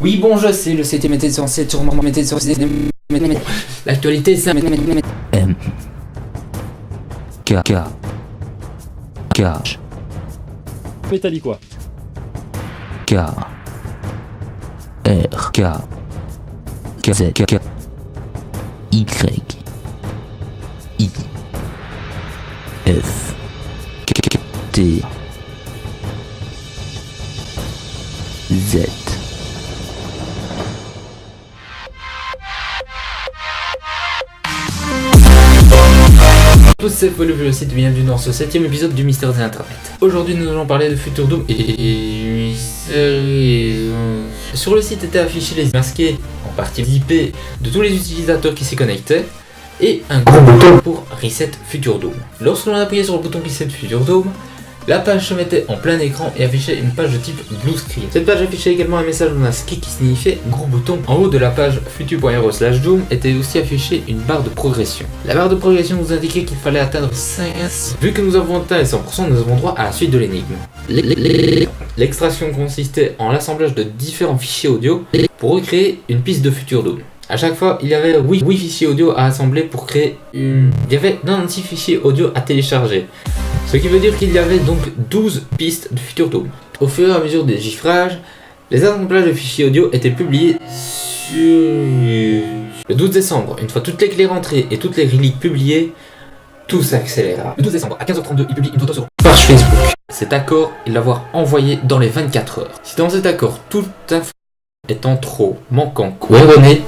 Oui, bon, je sais, le CT mettait sur c'est sûrement mettait sur l'actualité, ça M K K K Métallique quoi. K R K K Z K Y I F K K T Z. Tous c'est Follow le site, bienvenue dans ce 7ème épisode du Mystère des Internet. Aujourd'hui nous allons parler de Futur Doom et sur le site étaient affichés les masqués en partie IP de tous les utilisateurs qui s'y connectaient et un gros bouton pour Reset Futur Doom. Lorsque l'on appuyait sur le bouton Reset Futur Doom, la page se mettait en plein écran et affichait une page de type blue screen. Cette page affichait également un message masqué qui signifiait gros bouton. En haut de la page futur.ro/doom était aussi affichée une barre de progression. La barre de progression nous indiquait qu'il fallait atteindre 5. Vu que nous avons atteint les 100%, nous avons droit à la suite de l'énigme. L'extraction consistait en l'assemblage de différents fichiers audio pour recréer une piste de Futur Doom. À chaque fois, il y avait 8 fichiers audio à assembler pour créer une... Il y avait 96 fichiers audio à télécharger. Ce qui veut dire qu'il y avait donc 12 pistes de Futur Doom. Au fur et à mesure des chiffrages, les assemblages de fichiers audio étaient publiés sur le 12 décembre. Une fois toutes les clés rentrées et toutes les reliques publiées, tout s'accéléra. Le 12 décembre à 15h32, il publie une photo sur page Facebook. Cet accord, il l'avoir envoyé dans les 24 heures. Si dans cet accord, toute info étant trop, manquant ou erroné,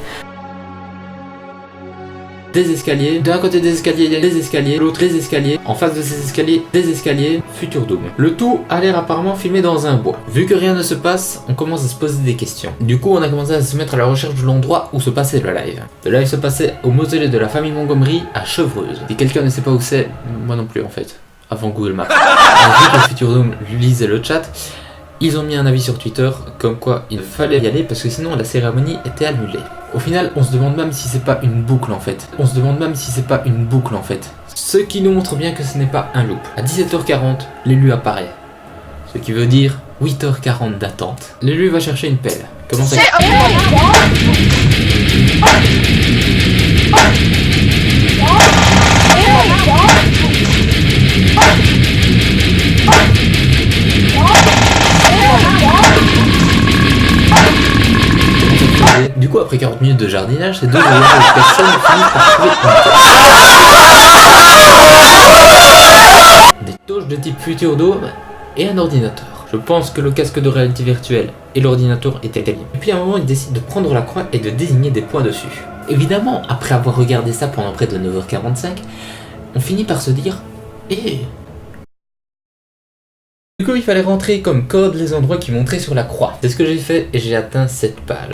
des escaliers, d'un côté des escaliers, il y a des escaliers, l'autre des escaliers, en face de ces escaliers, des escaliers, Futur Doom. Le tout a l'air apparemment filmé dans un bois. Vu que rien ne se passe, on commence à se poser des questions. Du coup, on a commencé à se mettre à la recherche de l'endroit où se passait le live. Le live se passait au mausolée de la famille Montgomery à Chevreuse. Si quelqu'un ne sait pas où c'est, moi non plus en fait, avant Google Maps. Vu que Futur Doom lisait le chat, ils ont mis un avis sur Twitter comme quoi il fallait y aller parce que sinon la cérémonie était annulée. Au final, on se demande même si c'est pas une boucle en fait. Ce qui nous montre bien que ce n'est pas un loop. À 17h40, l'élu apparaît. Ce qui veut dire 8h40 d'attente. L'élu va chercher une pelle. Comment ça? Du coup, après 40 minutes de jardinage, ces deux personnes finissent par trouver des touches de type Futur Doom et un ordinateur. Je pense que le casque de réalité virtuelle et l'ordinateur étaient liés. Et puis à un moment, ils décident de prendre la croix et de désigner des points dessus. Évidemment, après avoir regardé ça pendant près de 9h45, on finit par se dire « Eh !» Du coup, il fallait rentrer comme code les endroits qui montraient sur la croix. C'est ce que j'ai fait et j'ai atteint cette page.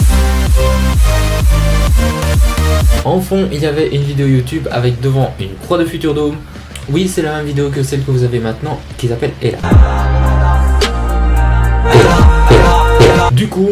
En fond, il y avait une vidéo YouTube avec devant une croix de Futur Doom. Oui, c'est la même vidéo que celle que vous avez maintenant, qui s'appelle Ella. Du coup,